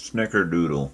Snickerdoodle.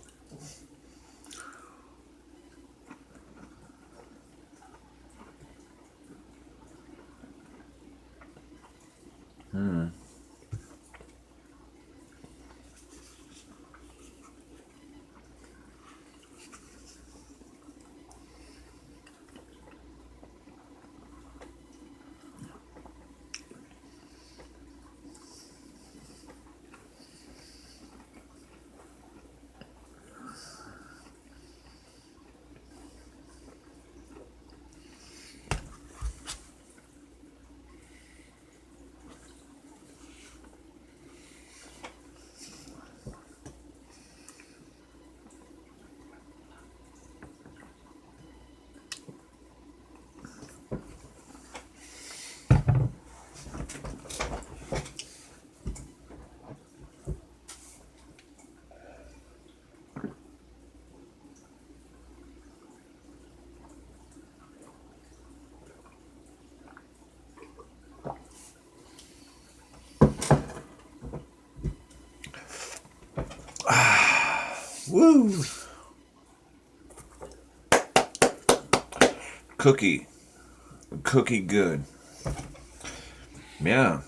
Woo! Cookie. Cookie good. Yeah.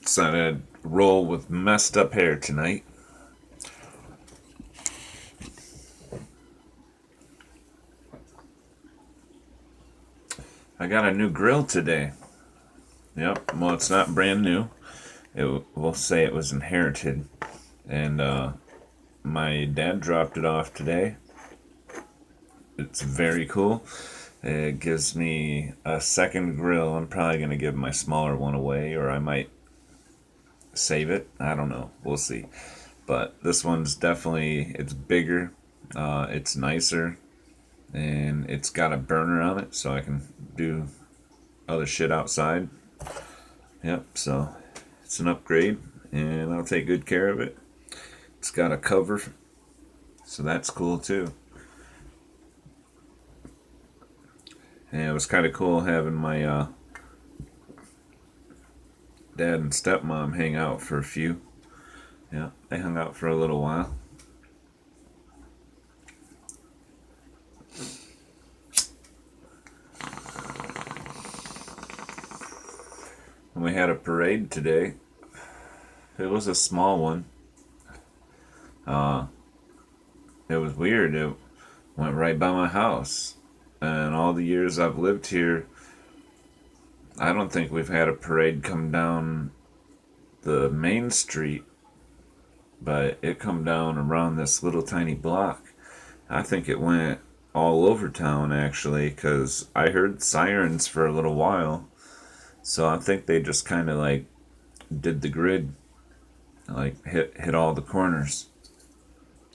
Decided I'd roll with messed up hair tonight. I got a new grill today. Yep. Well, it's not brand new. We'll say it was inherited. And my dad dropped it off today. It's very cool. It gives me a second grill. I'm probably going to give my smaller one away, or I might save it. I don't know. We'll see. But this one's definitely, it's bigger. It's nicer. And it's got a burner on it, so I can do other shit outside. Yep, so it's an upgrade, and I'll take good care of it. It's got a cover, so that's cool too. And it was kind of cool having my dad and stepmom hang out for a few. Yeah, they hung out for a little while. And we had a parade today. It was a small one. It was weird. It went right by my house. And all the years I've lived here, I don't think we've had a parade come down the main street, but it come down around this little tiny block. I think it went all over town actually, because I heard sirens for a little while. So I think they just kind of like did the grid, like hit all the corners.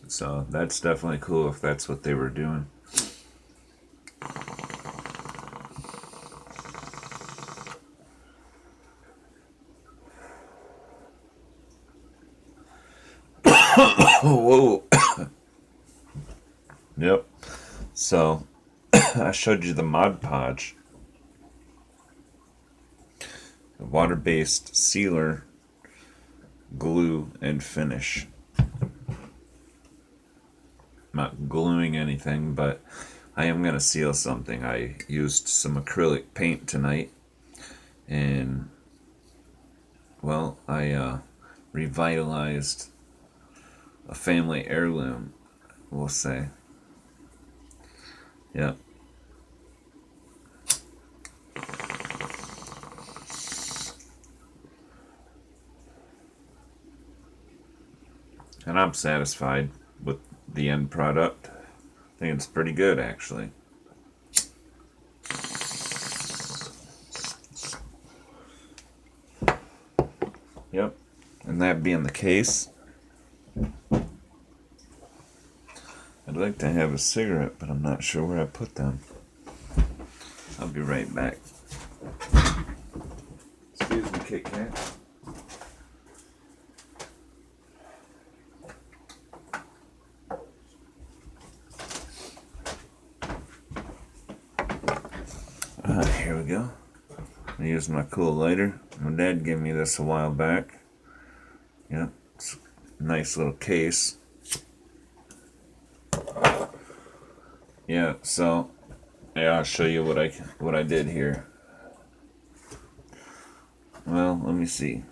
So that's definitely cool if that's what they were doing. Whoa. Yep. So I showed you the Mod Podge, the water-based sealer, glue, and finish. Not gluing anything, but I am going to seal something. I used some acrylic paint tonight, and well, I revitalized a family heirloom, we'll say. Yep. And I'm satisfied with the end product. I think it's pretty good, actually. Yep. And that being the case, I'd like to have a cigarette, but I'm not sure where I put them. I'll be right back. Excuse me, Kit Kat. Here we go. I use my cool lighter. My dad gave me this a while back. Yep, it's nice little case. Yeah, so yeah, I'll show you what I did here. Well, let me see.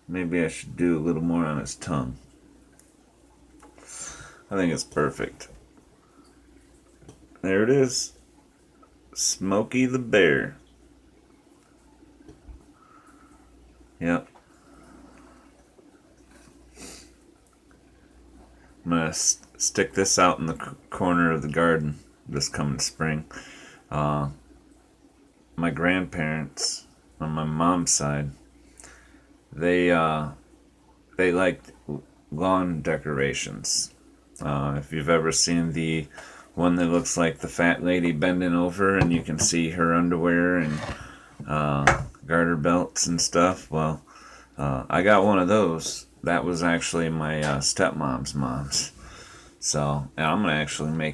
Maybe I should do a little more on his tongue. I think it's perfect. There it is. Smokey the Bear. Yep. I'm going to stick this out in the corner of the garden this coming spring. My grandparents on my mom's side, they liked lawn decorations. If you've ever seen the one that looks like the fat lady bending over and you can see her underwear and garter belts and stuff, well, I got one of those. That was actually my stepmom's mom's. So, and I'm gonna actually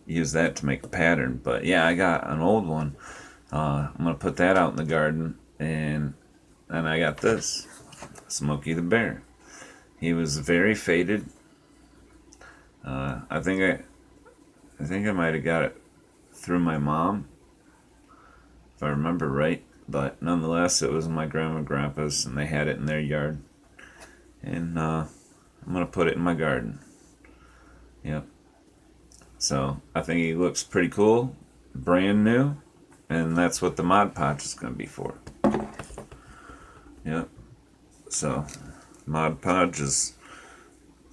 use that to make a pattern. But yeah, I got an old one. I'm gonna put that out in the garden, and I got this, Smokey the Bear. He was very faded. I think I might have got it through my mom, if I remember right. But nonetheless, it was my grandma and grandpa's, and they had it in their yard. And I'm gonna put it in my garden. Yep. So I think he looks pretty cool, brand new, and that's what the Mod Podge is gonna be for. Yep. So Mod Podge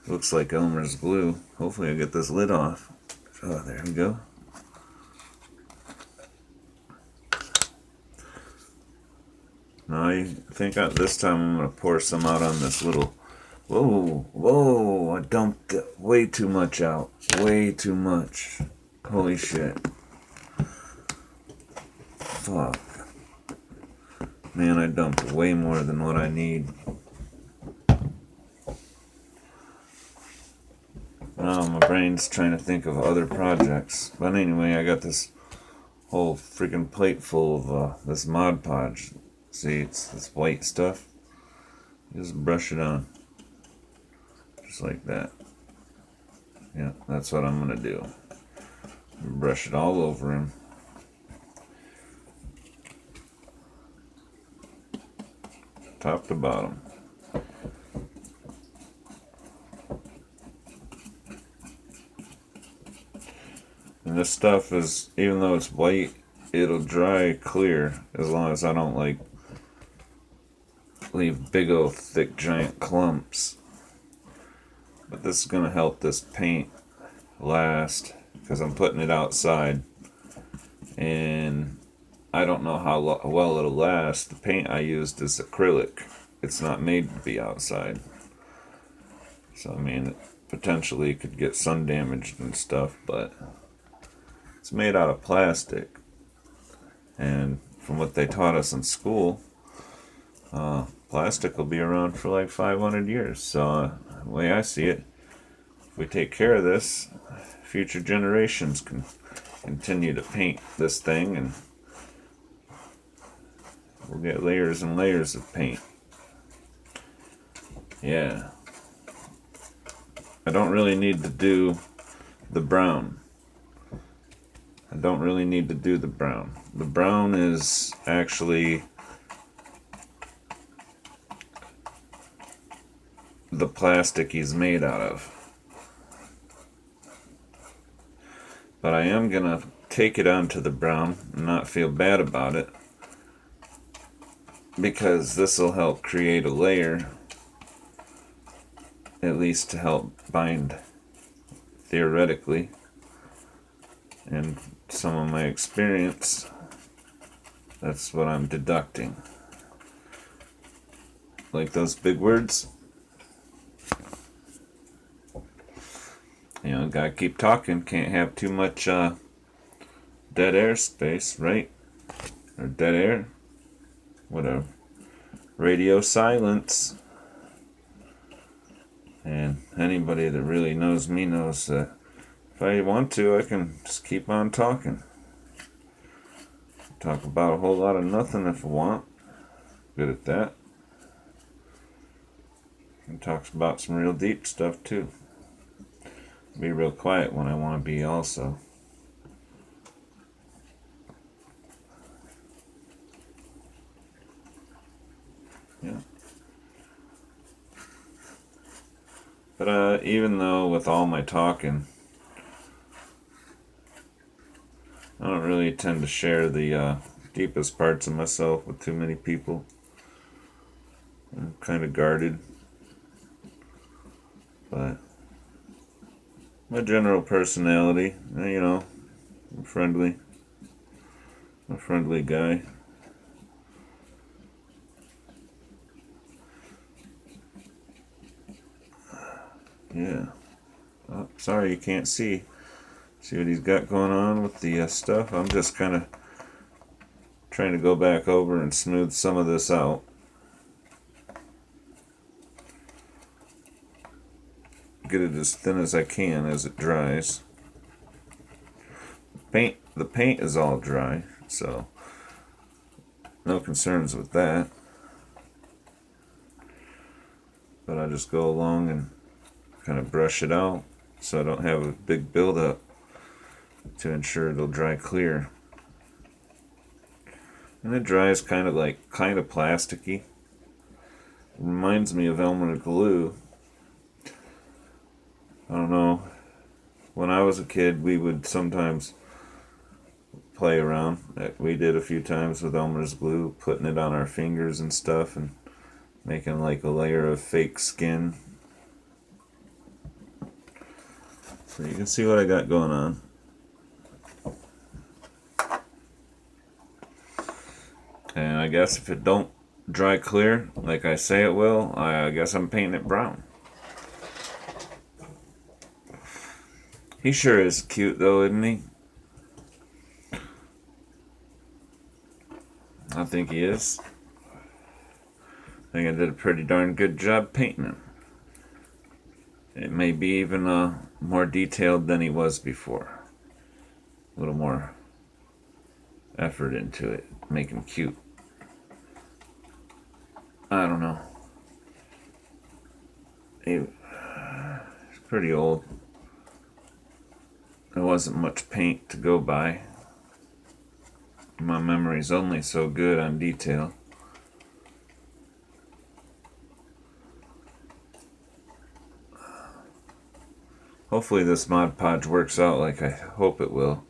looks like Elmer's glue. Hopefully I get this lid off. Oh, there we go. Now I think this time I'm gonna pour some out on this little. Whoa! I dumped way too much out. Way too much. Holy shit. Fuck. Man, I dumped way more than what I need. Now my brain's trying to think of other projects. But anyway, I got this whole freaking plate full of this Mod Podge. See, it's this white stuff. Just brush it on. Just like that. Yeah, that's what I'm gonna do. Brush it all over him. Top to bottom. And this stuff is, even though it's white, it'll dry clear as long as I don't leave big old thick giant clumps. But this is gonna help this paint last because I'm putting it outside, and I don't know how well it'll last. The paint I used is acrylic. It's not made to be outside. So I mean, it potentially could get sun damaged and stuff, but it's made out of plastic. And from what they taught us in school, plastic will be around for like 500 years. So the way I see it, if we take care of this, future generations can continue to paint this thing, and we'll get layers and layers of paint. Yeah. I don't really need to do the brown. I don't really need to do the brown. The brown is actually the plastic he's made out of. But I am gonna take it onto the brown and not feel bad about it, because this will help create a layer, at least to help bind theoretically. And some of my experience, that's what I'm deducting. Like those big words. You know, gotta keep talking. Can't have too much dead air space, right? Or dead air. Whatever. Radio silence. And anybody that really knows me knows that if I want to, I can just keep on talking. Talk about a whole lot of nothing if I want. Good at that. I can talks about some real deep stuff too. Be real quiet when I want to be also. Yeah. But even though with all my talking, I don't really tend to share the deepest parts of myself with too many people. I'm kind of guarded. But my general personality, you know, I'm friendly. I'm a friendly guy. Yeah. Oh, sorry you can't see. See what he's got going on with the stuff? I'm just kind of trying to go back over and smooth some of this out. Get it as thin as I can as it dries. The paint is all dry, so no concerns with that. But I just go along and kind of brush it out so I don't have a big buildup to ensure it'll dry clear. And it dries kind of plasticky. It reminds me of Elmer glue. I don't know. When I was a kid, we would sometimes play around. We did a few times with Elmer's glue, putting it on our fingers and stuff and making like a layer of fake skin. So you can see what I got going on. And I guess if it don't dry clear like I say it will, I guess I'm painting it brown. He sure is cute though, isn't he? I think he is. I think I did a pretty darn good job painting him. It may be even more detailed than he was before. A little more effort into it, make him cute. I don't know. He's pretty old. There wasn't much paint to go by. My memory's only so good on detail. Hopefully this Mod Podge works out like I hope it will.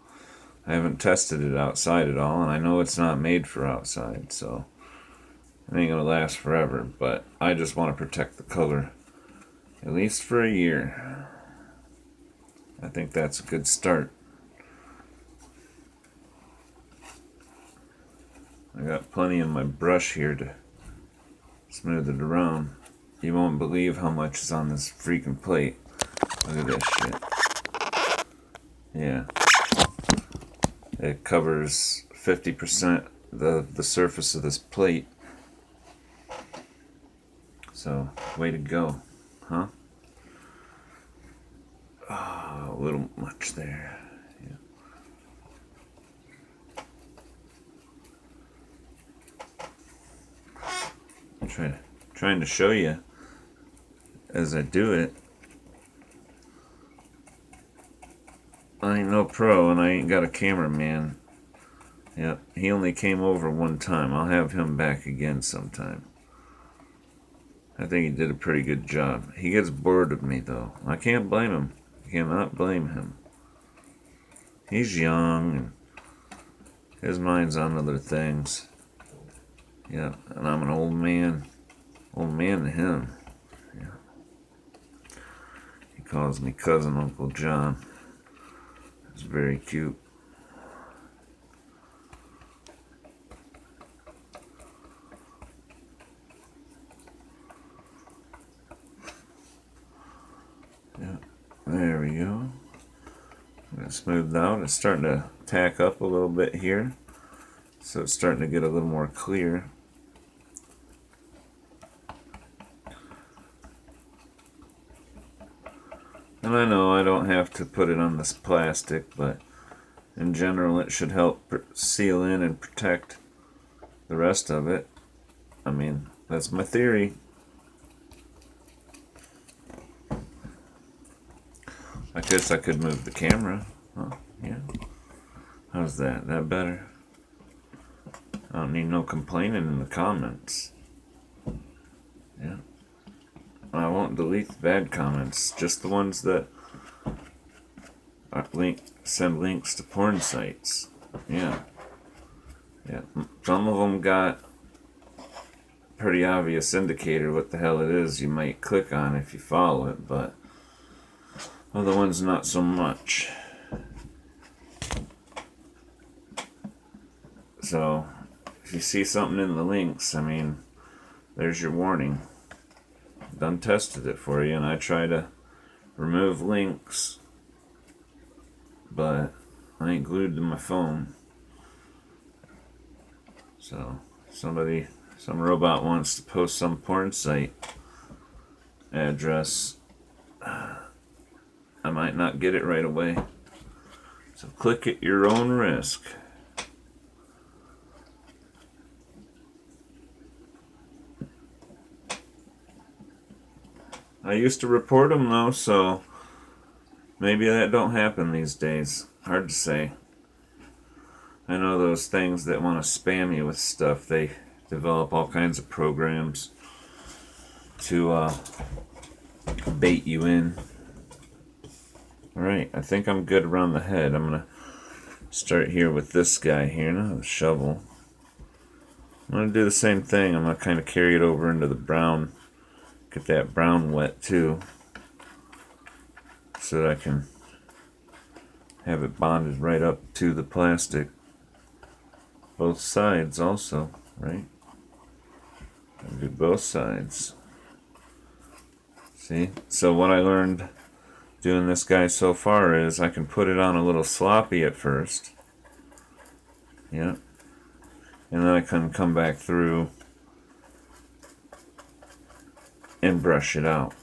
I haven't tested it outside at all, and I know it's not made for outside, so it ain't gonna last forever, but I just want to protect the color at least for a year. I think that's a good start. I got plenty in my brush here to smooth it around. You won't believe how much is on this freaking plate. Look at this shit. Yeah. It covers 50% the surface of this plate. So, way to go, huh? Oh, a little much there. Yeah. I'm trying to show you as I do it. I ain't no pro and I ain't got a cameraman. Yep, he only came over one time. I'll have him back again sometime. I think he did a pretty good job. He gets bored of me though. I can't blame him. I cannot blame him. He's young and his mind's on other things. Yeah, and I'm an old man. Old man to him. Yeah. He calls me Cousin Uncle John. It's very cute. Yeah, there we go. It's smoothed out. It's starting to tack up a little bit here. So it's starting to get a little more clear. And I know I don't have to put it on this plastic, but in general it should help seal in and protect the rest of it. I mean, that's my theory. I guess I could move the camera. Oh, yeah. How's that? That better? I don't need no complaining in the comments. Yeah. I won't delete the bad comments, just the ones that send links to porn sites. Yeah. Yeah. Some of them got pretty obvious indicator what the hell it is you might click on if you follow it, but other ones not so much. So if you see something in the links, I mean, there's your warning. Done tested it for you, and I try to remove links, but I ain't glued to my phone. So some robot wants to post some porn site address, I might not get it right away. So click at your own risk. I used to report them though, so maybe that don't happen these days. Hard to say. I know those things that want to spam you with stuff, they develop all kinds of programs to bait you in. Alright, I think I'm good around the head. I'm going to start here with this guy here. Now the shovel. I'm going to do the same thing. I'm going to kind of carry it over into the brown. Get that brown wet too, so that I can have it bonded right up to the plastic. Both sides also, right? I do both sides. See? So what I learned doing this guy so far is I can put it on a little sloppy at first. Yeah. And then I can come back through and brush it out.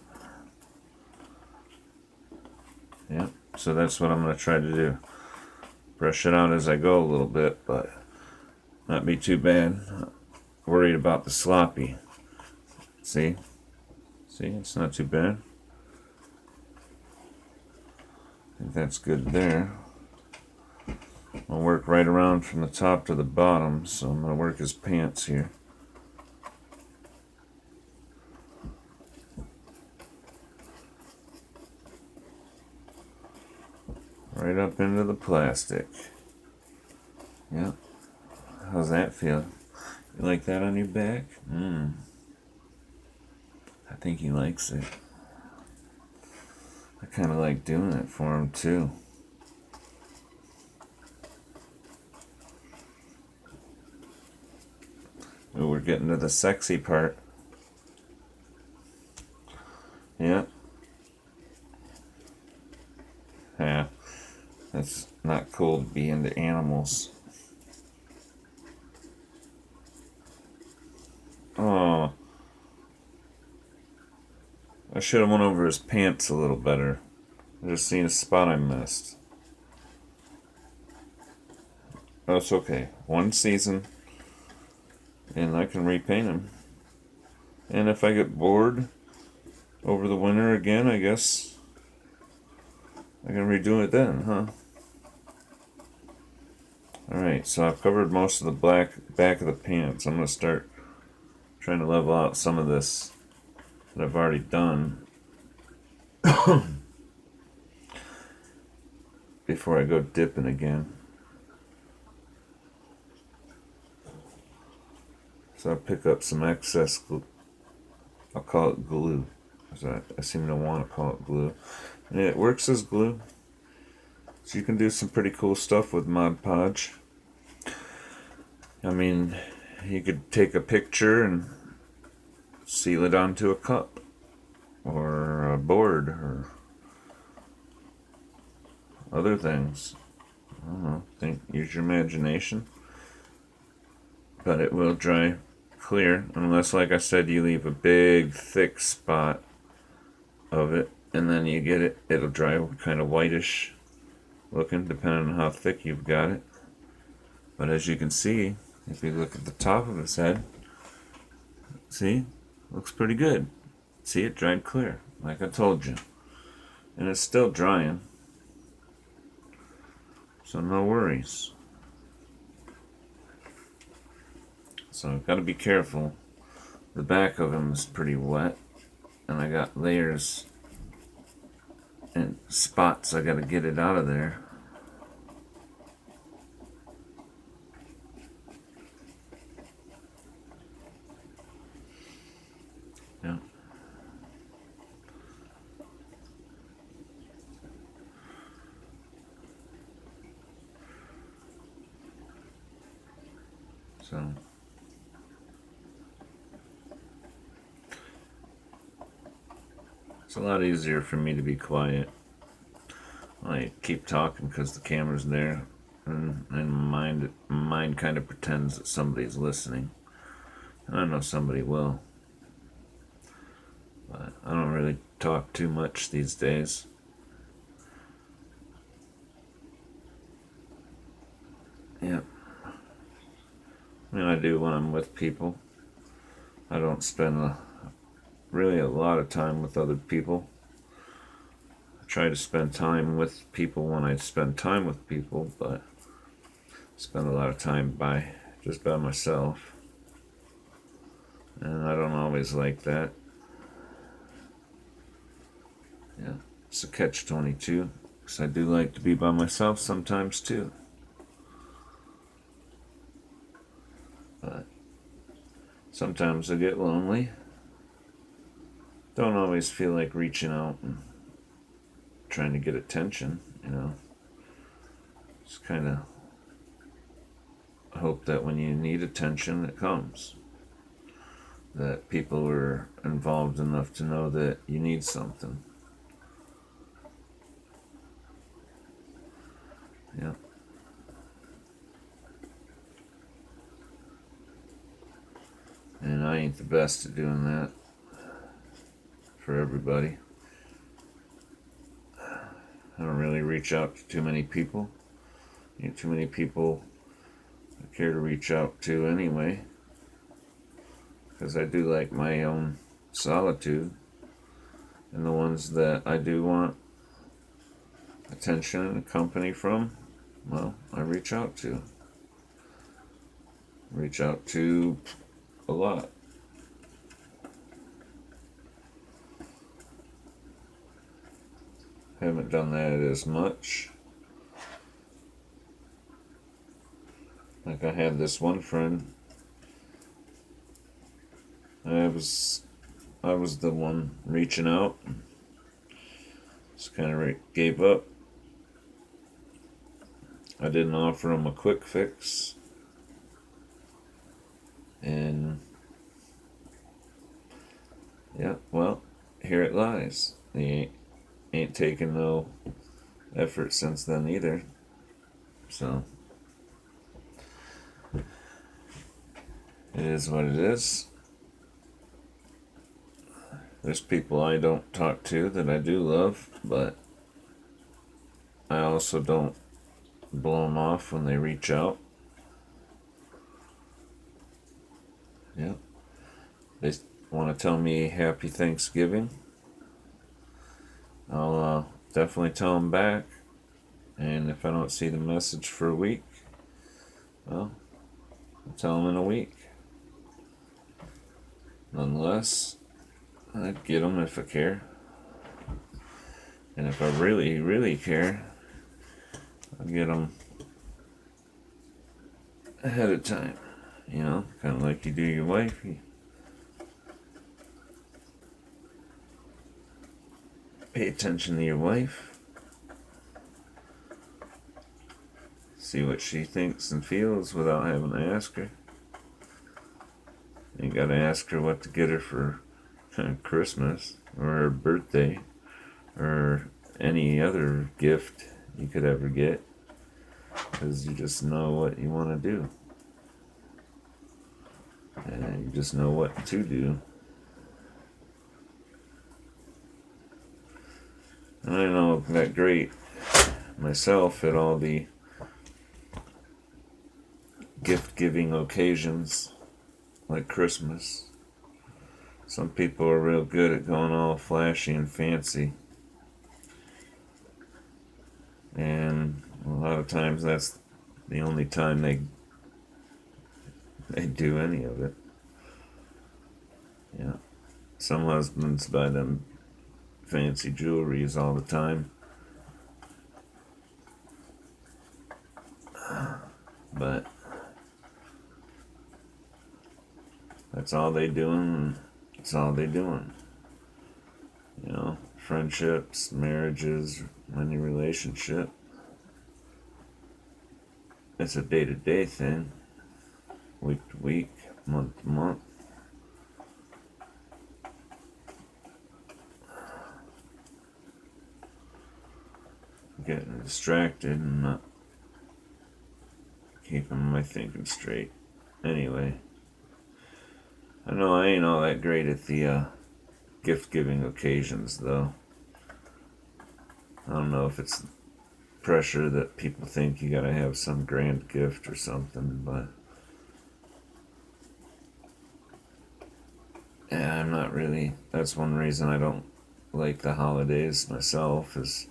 Yeah, so that's what I'm going to try to do. Brush it out as I go a little bit, but not be too bad. Worried about the sloppy. See? See, it's not too bad. I think that's good there. I'll work right around from the top to the bottom, so I'm going to work his pants here. Right up into the plastic. Yep. How's that feel? You like that on your back? I think he likes it. I kind of like doing it for him too. Ooh, we're getting to the sexy part. Yep. Yeah. That's not cool to be into animals. Oh. I should have went over his pants a little better. I just seen a spot I missed. That's okay. One season, and I can repaint him. And if I get bored over the winter again, I guess I can redo it then, huh? Alright, so I've covered most of the back of the pants. I'm going to start trying to level out some of this that I've already done before I go dipping again. So I'll pick up some excess glue. I'll call it glue. I seem to want to call it glue. And it works as glue. So you can do some pretty cool stuff with Mod Podge. I mean, you could take a picture and seal it onto a cup or a board or other things. I don't know. Use your imagination. But it will dry clear unless, like I said, you leave a big thick spot of it and then you get it. It'll dry kind of whitish looking depending on how thick you've got it. But as you can see, if you look at the top of his head, see, looks pretty good. See, it dried clear, like I told you. And it's still drying, so no worries. So I've got to be careful. The back of them is pretty wet, and I got layers and spots. I got to get it out of there. Yeah. So it's a lot easier for me to be quiet. I keep talking because the camera's there, and mind kind of pretends that somebody's listening. And I know somebody will, but I don't really talk too much these days. Yep. I mean, I do when I'm with people. I don't spend really a lot of time with other people. I try to spend time with people when I spend time with people, but I spend a lot of time just by myself. And I don't always like that. Yeah, it's a catch-22, because I do like to be by myself sometimes too. But sometimes I get lonely. Don't always feel like reaching out and trying to get attention, Just kind of hope that when you need attention, it comes. That people are involved enough to know that you need something. Yeah. And I ain't the best at doing that for everybody. I don't really reach out to too many people. Too many people I care to reach out to anyway. Because I do like my own solitude. And the ones that I do want attention and company from, well, I reach out to. Reach out to a lot. Haven't done that as much. Like I had this one friend. I was the one reaching out. Just kind of gave up. I didn't offer him a quick fix. And yeah, well, here it lies. He ain't taken no effort since then either. So it is what it is. There's people I don't talk to that I do love, but I also don't blow them off when they reach out. Yeah. They want to tell me Happy Thanksgiving. I'll definitely tell them back. And if I don't see the message for a week, well, I'll tell them in a week. Unless I'd get them if I care. And if I really, really care, I'll get them ahead of time. Kind of like you do your wife. You pay attention to your wife. See what she thinks and feels without having to ask her. You gotta ask her what to get her for Christmas or her birthday or any other gift you could ever get, because you just know what you want to do and you just know what to do. And I know I'm not great myself at all the gift-giving occasions like Christmas. Some people are real good at going all flashy and fancy. And a lot of times that's the only time they do any of it. Yeah. Some husbands buy them fancy jewelries all the time. But that's all they doing. That's all they doing. Friendships, marriages, any relationship. It's a day-to-day thing. Week to week, month to month. Getting distracted and not keeping my thinking straight. Anyway, I know I ain't all that great at the gift-giving occasions, though. I don't know if it's pressure that people think you gotta have some grand gift or something, but yeah, I'm not really. That's one reason I don't like the holidays myself, is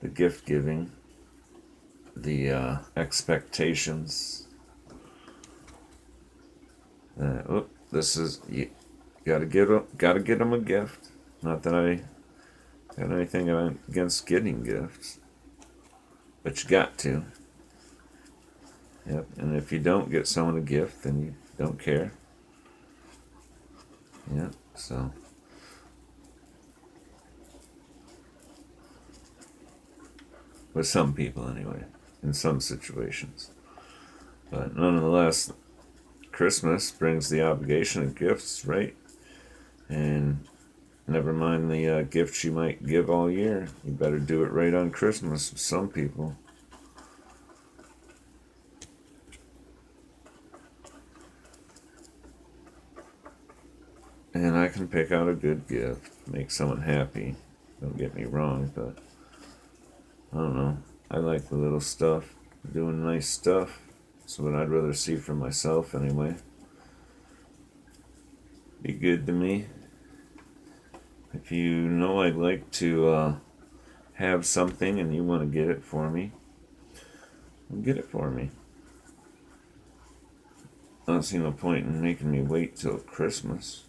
the gift giving, the expectations. This is you gotta get them a gift. Not that I got anything against getting gifts, but you got to. Yep. And if you don't get someone a gift, then you don't care. Yep. So. With some people, anyway, in some situations. But nonetheless, Christmas brings the obligation of gifts, right? And never mind the gifts you might give all year. You better do it right on Christmas with some people. And I can pick out a good gift, make someone happy. Don't get me wrong, but I don't know. I like the little stuff, doing nice stuff. That's what I'd rather see for myself anyway. Be good to me. If you know I'd like to have something and you want to get it for me, get it for me. I don't see no point in making me wait till Christmas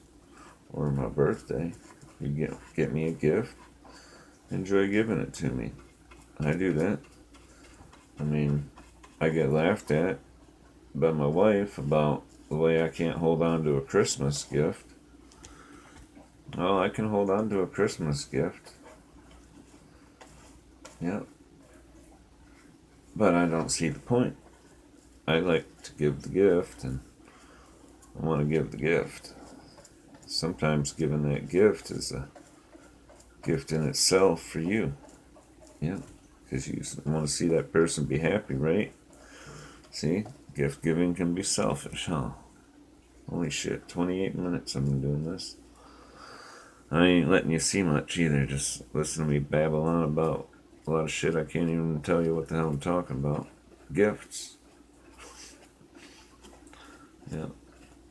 or my birthday. You get me a gift, enjoy giving it to me. I do that. I mean, I get laughed at by my wife about the way I can't hold on to a Christmas gift. Well, I can hold on to a Christmas gift. Yep. But I don't see the point. I like to give the gift, and I want to give the gift. Sometimes giving that gift is a gift in itself for you. Yeah. Because you want to see that person be happy, right? See? Gift giving can be selfish, huh? Holy shit, 28 minutes I've been doing this. I ain't letting you see much either. Just listen to me babble on about a lot of shit I can't even tell you what the hell I'm talking about. Gifts. Yeah.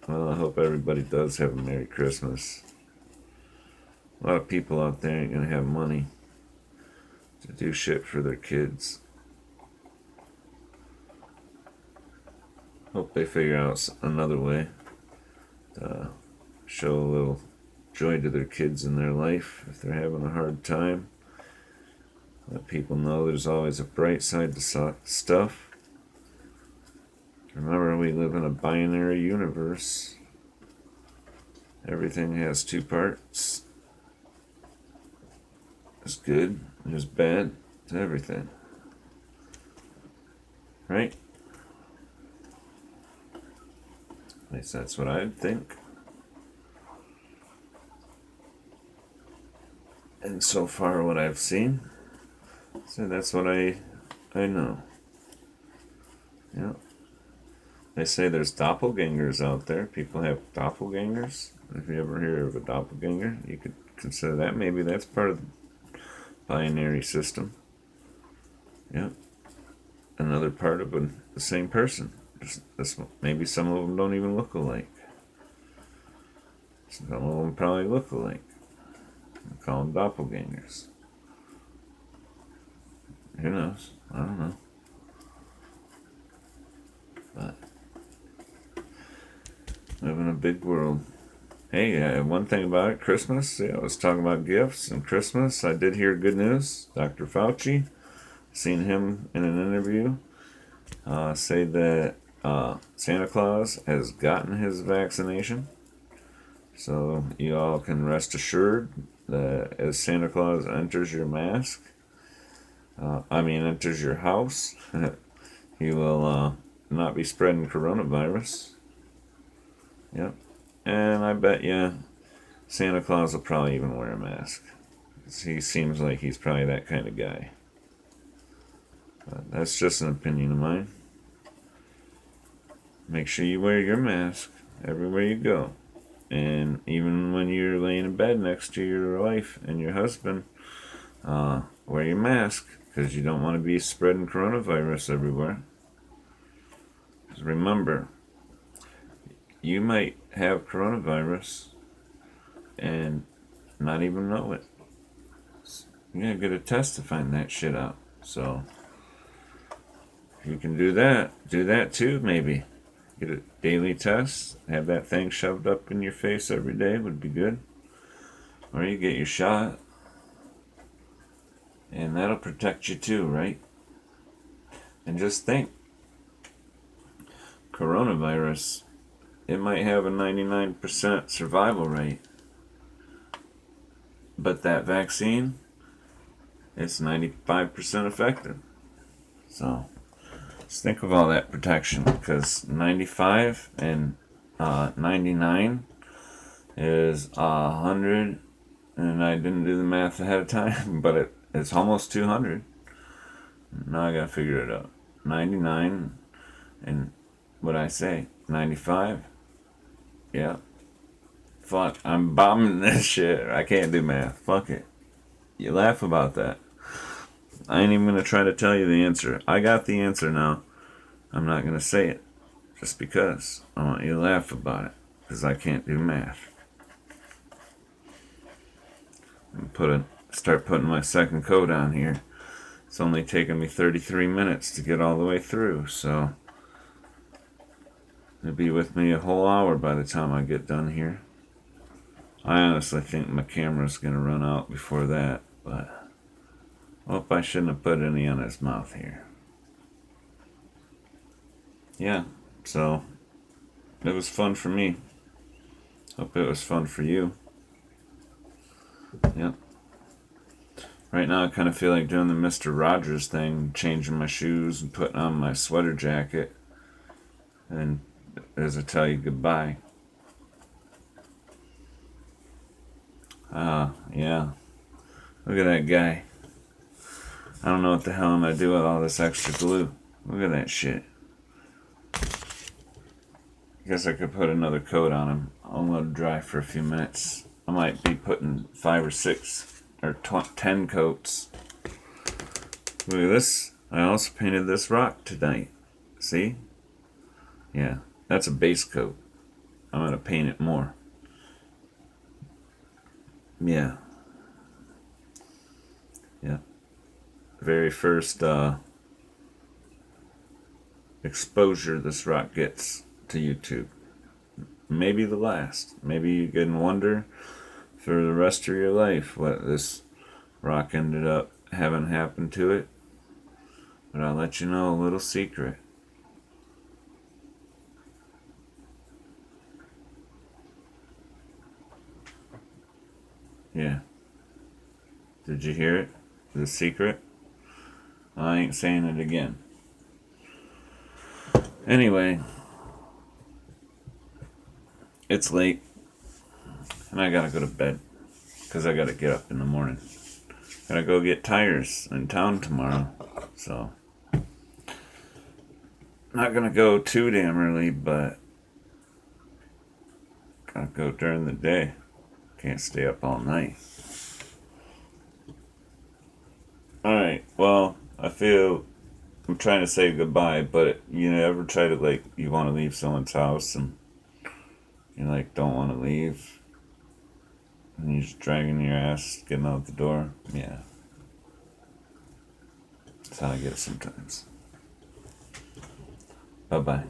Well, I hope everybody does have a Merry Christmas. A lot of people out there ain't gonna have money to do shit for their kids. Hope they figure out another way to show a little joy to their kids in their life if they're having a hard time. Let people know there's always a bright side to stuff. Remember, we live in a binary universe. Everything has two parts. There's good, there's bad, to everything. Right? At least that's what I'd think. And so far what I've seen, so that's what I know. Yeah. They say there's doppelgangers out there. People have doppelgangers. If you ever hear of a doppelganger, you could consider that. Maybe that's part of the binary system. Yeah. Another part of the same person. Maybe some of them don't even look alike. Some of them probably look alike. I call them doppelgangers. Who knows? I don't know. But live in a big world. Hey, one thing about it, Christmas. Yeah, I was talking about gifts and Christmas. I did hear good news. Dr. Fauci, seen him in an interview, say that Santa Claus has gotten his vaccination. So you all can rest assured that as Santa Claus enters your enters your house, he will not be spreading coronavirus. Yep. And I bet you Santa Claus will probably even wear a mask. He seems like he's probably that kind of guy. But that's just an opinion of mine. Make sure you wear your mask everywhere you go. And even when you're laying in bed next to your wife and your husband, wear your mask because you don't want to be spreading coronavirus everywhere. Because remember, you might have coronavirus and not even know it. You gotta get a test to find that shit out. So, if you can do that too, maybe. Get a daily test, have that thing shoved up in your face every day would be good. Or you get your shot, and that'll protect you too, right? And just think, coronavirus, it might have a 99% survival rate, but that vaccine, it's 95% effective. So, just think of all that protection, because 95 and 99 is 100, and I didn't do the math ahead of time, but it's almost 200. Now I gotta figure it out. 99 and what I say, 95? Yeah. Fuck, I'm bombing this shit. I can't do math. Fuck it. You laugh about that. I ain't even gonna try to tell you the answer. I got the answer now. I'm not gonna say it. Just because. I want you to laugh about it. Because I can't do math. Start putting my second coat on here. It's only taken me 33 minutes to get all the way through, so it'll be with me a whole hour by the time I get done here. I honestly think my camera's gonna run out before that, but hope I shouldn't have put any on his mouth here. Yeah, so it was fun for me. Hope it was fun for you. Yep. Right now I kind of feel like doing the Mr. Rogers thing, changing my shoes and putting on my sweater jacket, and as I tell you goodbye. Yeah. Look at that guy. I don't know what the hell I'm gonna do with all this extra glue. Look at that shit. I guess I could put another coat on him. I'll let him dry for a few minutes. I might be putting 5 or 6 or 10 coats. Look at this. I also painted this rock tonight. See? Yeah, that's a base coat. I'm gonna paint it more. Yeah. Yeah. Very first exposure this rock gets to YouTube. Maybe the last. Maybe you can wonder for the rest of your life what this rock ended up having happen to it. But I'll let you know a little secret. Yeah. Did you hear it? The secret? I ain't saying it again. Anyway, it's late, and I gotta go to bed, because I gotta get up in the morning. Gotta go get tires in town tomorrow, so not gonna go too damn early, but gotta go during the day. Can't stay up all night. Alright, well, I feel I'm trying to say goodbye, but you ever try to, you want to leave someone's house and you, don't want to leave, and you're just dragging your ass getting out the door? Yeah. That's how I get sometimes. Bye bye.